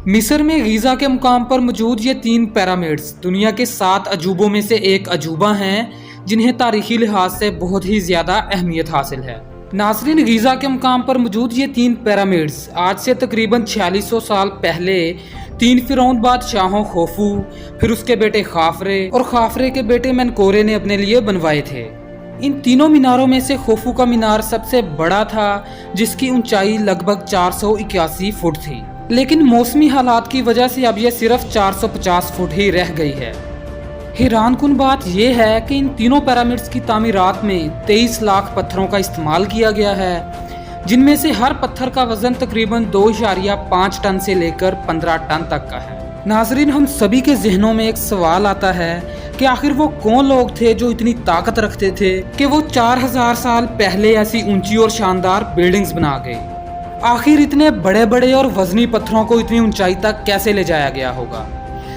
मिस्र में गीज़ा के मुकाम पर मौजूद ये 3 पिरामिड्स दुनिया के 7 अजूबों में से एक अजूबा हैं, जिन्हें तारीखी लिहाज से बहुत ही ज़्यादा अहमियत हासिल है। नाज़रीन, गीज़ा के मुकाम पर मौजूद ये 3 पिरामिड्स आज से तकरीबन 4600 साल पहले 3 फिरौन बादशाहों खोफू, फिर उसके बेटे खाफरे और खाफरे के बेटे मेनकोरे ने अपने लिए बनवाए थे। इन तीनों मीनारों में से खोफू का मीनार सबसे बड़ा था, जिसकी ऊंचाई लगभग 481 फुट थी, लेकिन मौसमी हालात की वजह से अब यह सिर्फ 450 फुट ही रह गई है। हैरानकुन बात यह है कि इन तीनों पिरामिड्स की तामीरात में 23 लाख पत्थरों का इस्तेमाल किया गया है, जिनमें से हर पत्थर का वजन तकरीबन 2.5 टन से लेकर 15 टन तक का है। नाजरीन, हम सभी के जहनों में एक सवाल आता है कि आखिर वो कौन लोग थे जो इतनी ताकत रखते थे कि वो 4000 साल पहले ऐसी ऊंची और शानदार बिल्डिंग्स बना गए। आखिर इतने बड़े बड़े और वजनी पत्थरों को इतनी ऊंचाई तक कैसे ले जाया गया होगा।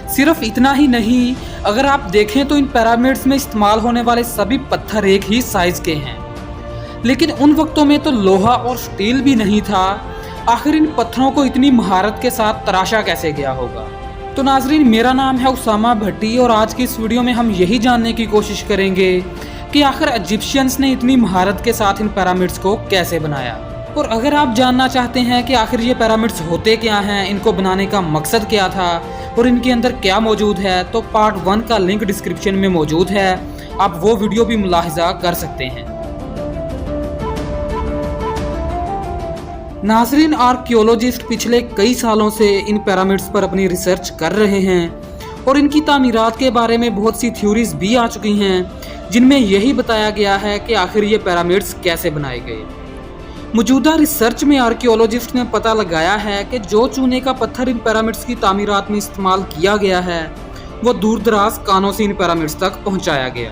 सिर्फ इतना ही नहीं, अगर आप देखें तो इन पिरामिड्स में इस्तेमाल होने वाले सभी पत्थर एक ही साइज के हैं, लेकिन उन वक्तों में तो लोहा और स्टील भी नहीं था। आखिर इन पत्थरों को इतनी महारत के साथ तराशा कैसे गया होगा। तो नाजरीन, मेरा नाम है उसामा भट्टी और आज की इस वीडियो में हम यही जानने की कोशिश करेंगे कि आखिर इजिप्शियंस ने इतनी महारत के साथ इन पिरामिड्स को कैसे बनाया। और अगर आप जानना चाहते हैं कि आखिर ये पिरामिड्स होते क्या हैं, इनको बनाने का मकसद क्या था और इनके अंदर क्या मौजूद है, तो पार्ट 1 का लिंक डिस्क्रिप्शन में मौजूद है, आप वो वीडियो भी मुलाहिजा कर सकते हैं। नाजरीन, आर्कियोलॉजिस्ट पिछले कई सालों से इन पिरामिड्स पर अपनी रिसर्च कर रहे हैं और इनकी तामीरात के बारे में बहुत सी थ्योरीज भी आ चुकी हैं, जिनमें यही बताया गया है कि आखिर ये पिरामिड्स कैसे बनाए गए। मौजूदा रिसर्च में आर्कियोलॉजिस्ट ने पता लगाया है कि जो चूने का पत्थर इन पिरामिड्स की तामीरात में इस्तेमाल किया गया है, वो दूर दराज कानों से इन पिरामिड्स तक पहुंचाया गया।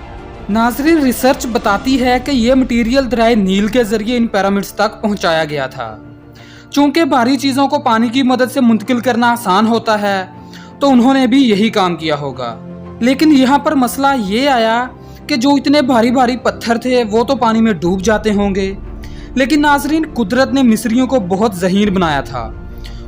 नाजरीन, रिसर्च बताती है कि ये मटीरियल दरियाए नील के जरिए इन पिरामिड्स तक पहुंचाया गया था। चूंकि भारी चीज़ों को पानी की मदद से मुंतकिल करना आसान होता है, तो उन्होंने भी यही काम किया होगा। लेकिन यहाँ पर मसला ये आया कि जो इतने भारी भारी पत्थर थे वो तो पानी में डूब जाते होंगे, लेकिन नाजरीन, कुदरत ने मिस्रियों को बहुत ज़हीन बनाया था।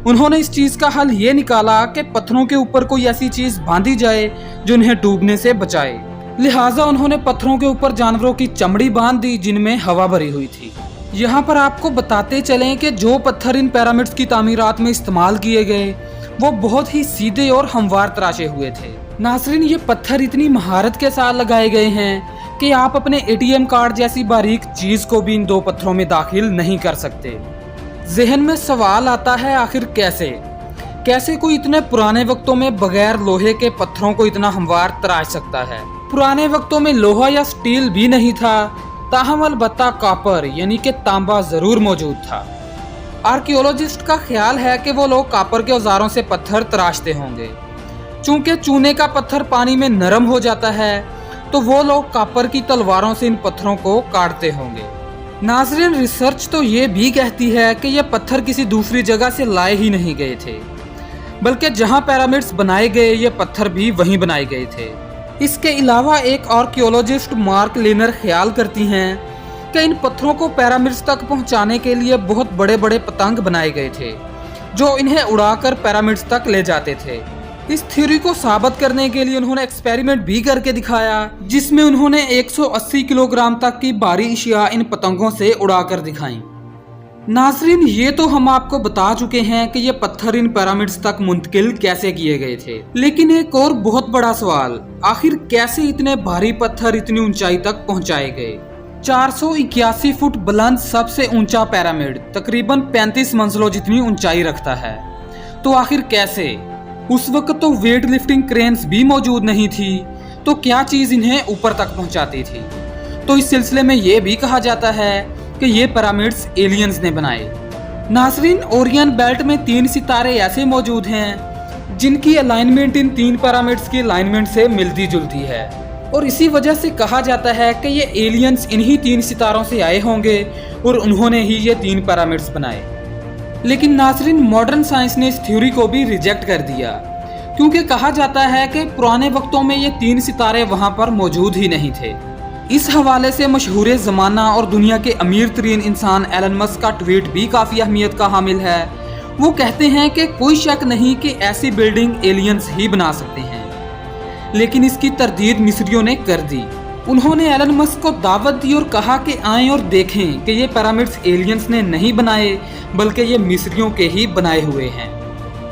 उन्होंने इस चीज़ का हल ये निकाला कि पत्थरों के ऊपर कोई ऐसी चीज़ बांधी जाए जो इन्हें डूबने से बचाए। लिहाजा उन्होंने पत्थरों के ऊपर जानवरों की चमड़ी बांध दी, जिनमें हवा भरी हुई थी। यहाँ पर आपको बताते चलें कि जो पत्थर इन पिरामिड्स की तामीरात में इस्तेमाल किए गए वो बहुत ही सीधे और हमवार तराशे हुए थे। नाजरीन, ये पत्थर इतनी महारत के साथ लगाए गए हैं कि आप अपने ATM कार्ड जैसी बारीक चीज को भी इन 2 पत्थरों में दाखिल नहीं कर सकते। जहन में सवाल आता है, आखिर कैसे कोई इतने पुराने वक्तों में बगैर लोहे के पत्थरों को इतना हमवार तराश सकता है। पुराने वक्तों में लोहा या स्टील भी नहीं था, ताहम अलबत्ता कॉपर यानी कि तांबा जरूर मौजूद था। आर्कियोलॉजिस्ट का ख्याल है कि वो लोग कॉपर के औजारों से पत्थर तराशते होंगे। चूंकि चूने का पत्थर पानी में नरम हो जाता है, तो वो लोग कॉपर की तलवारों से इन पत्थरों को काटते होंगे। नाजरीन, रिसर्च तो ये भी कहती है कि ये पत्थर किसी दूसरी जगह से लाए ही नहीं गए थे, बल्कि जहां पिरामिड्स बनाए गए ये पत्थर भी वहीं बनाए गए थे। इसके अलावा एक आर्कियोलॉजिस्ट मार्क लेनर ख्याल करती हैं कि इन पत्थरों को पिरामिड्स तक पहुंचाने के लिए बहुत बड़े बड़े पतंग बनाए गए थे, जो इन्हें उड़ाकर पिरामिड्स तक ले जाते थे। इस थ्योरी को साबित करने के लिए उन्होंने एक्सपेरिमेंट भी करके दिखाया, जिसमें उन्होंने 180 किलोग्राम तक की भारी अशिया इन पतंगों से उड़ाकर दिखाई। नाजरीन, ये तो हम आपको बता चुके हैं कि ये पत्थर इन पिरामिड्स तक मुंतकिल कैसे किए गए थे, लेकिन एक और बहुत बड़ा सवाल, आखिर कैसे इतने भारी पत्थर इतनी ऊंचाई तक पहुंचाए गए। 481 फुट बुलंद सबसे ऊंचा पिरामिड तकरीबन 35 मंजिलों जितनी ऊंचाई रखता है, तो आखिर कैसे। उस वक्त तो वेट लिफ्टिंग क्रेन्स भी मौजूद नहीं थी, तो क्या चीज इन्हें ऊपर तक पहुंचाती थी। तो इस सिलसिले में ये भी कहा जाता है कि ये पिरामिड्स एलियंस ने बनाए। नाजरीन, ओरियन बेल्ट में 3 सितारे ऐसे मौजूद हैं जिनकी अलाइनमेंट इन 3 पिरामिड्स की अलाइनमेंट से मिलती जुलती है, और इसी वजह से कहा जाता है कि ये एलियंस इन्हीं 3 सितारों से आए होंगे और उन्होंने ही ये 3 पिरामिड्स बनाए। लेकिन नाजरीन, मॉडर्न साइंस ने इस थ्योरी को भी रिजेक्ट कर दिया, क्योंकि कहा जाता है कि पुराने वक्तों में ये 3 सितारे वहां पर मौजूद ही नहीं थे। इस हवाले से मशहूर ज़माना और दुनिया के अमीर तरीन इंसान एलन मस्क का ट्वीट भी काफ़ी अहमियत का हामिल है। वो कहते हैं कि कोई शक नहीं कि ऐसी बिल्डिंग एलियंस ही बना सकते हैं, लेकिन इसकी तरदीद मिस्रियों ने कर दी। उन्होंने एलन मस्क को दावत दी और कहा कि आएं और देखें कि ये पिरामिड्स एलियंस ने नहीं बनाए बल्कि ये मिस्रियों के ही बनाए हुए हैं।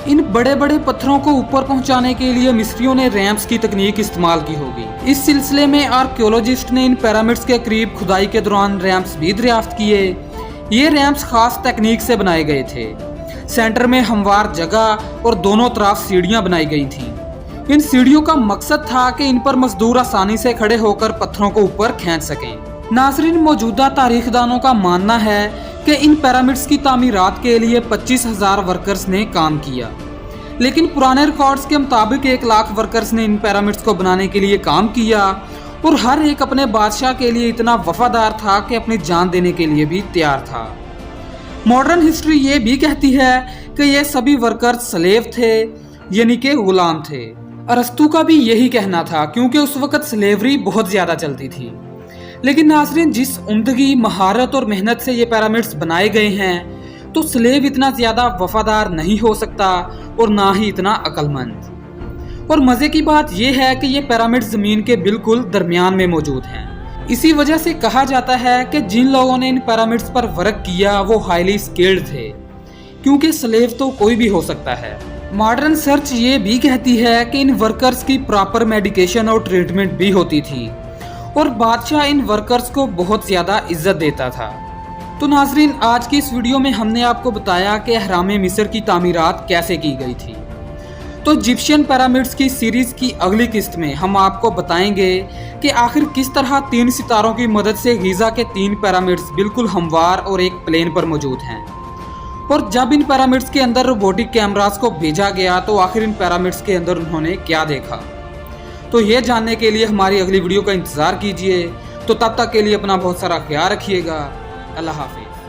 इन बड़े बड़े पत्थरों को ऊपर पहुंचाने के लिए मिस्रियों ने रैंप्स की तकनीक इस्तेमाल की होगी। इस सिलसिले में आर्कियोलॉजिस्ट ने इन पिरामिड्स के करीब खुदाई के दौरान रैंप्स भी दरियाफ्त किए। ये रैंप्स खास तकनीक से बनाए गए थे। सेंटर में हमवार जगह और दोनों तरफ सीढ़ियां बनाई गई थीं। इन सीढ़ियों का मकसद था कि इन पर मजदूर आसानी से खड़े होकर पत्थरों को ऊपर खींच सकें। नाज़रीन, मौजूदा तारीखदानों का मानना है कि इन पिरामिड्स की तामीरात के लिए 25,000 वर्कर्स ने काम किया, लेकिन पुराने रिकॉर्ड्स के मुताबिक 1 लाख वर्कर्स ने इन पिरामिड्स को बनाने के लिए काम किया और हर एक अपने बादशाह के लिए इतना वफादार था कि अपनी जान देने के लिए भी तैयार था। मॉडर्न हिस्ट्री ये भी कहती है कि ये सभी वर्कर्स स्लेव थे, यानी कि गुलाम थे। अरस्तु का भी यही कहना था, क्योंकि उस वक्त स्लेवरी बहुत ज्यादा चलती थी। लेकिन नाज़रीन, जिस उम्दगी, महारत और मेहनत से ये पिरामिड्स बनाए गए हैं, तो स्लेव इतना ज्यादा वफादार नहीं हो सकता और ना ही इतना अक्लमंद। और मजे की बात यह है कि ये पिरामिड्स जमीन के बिल्कुल दरमियान में मौजूद हैं। इसी वजह से कहा जाता है कि जिन लोगों ने इन पिरामिड्स पर वर्क किया वो हाईली स्किल्ड थे, क्योंकि स्लेव तो कोई भी हो सकता है। मॉडर्न सर्च ये भी कहती है कि इन वर्कर्स की प्रॉपर मेडिकेशन और ट्रीटमेंट भी होती थी और बादशाह इन वर्कर्स को बहुत ज्यादा इज्जत देता था। तो नाज़रीन, आज की इस वीडियो में हमने आपको बताया कि अहराम मिस्र की तामीरात कैसे की गई थी। तो इजिप्शियन पिरामिड्स की सीरीज की अगली किस्त में हम आपको बताएंगे कि आखिर किस तरह 3 सितारों की मदद से गीज़ा के 3 पिरामिड्स बिल्कुल हमवार और एक प्लेन पर मौजूद हैं। और जब इन पिरामिड्स के अंदर रोबोटिक कैमरास को भेजा गया तो आखिर इन पिरामिड्स के अंदर उन्होंने क्या देखा। तो ये जानने के लिए हमारी अगली वीडियो का इंतज़ार कीजिए। तो तब तक के लिए अपना बहुत सारा ख्याल रखिएगा। अल्लाह हाफिज़।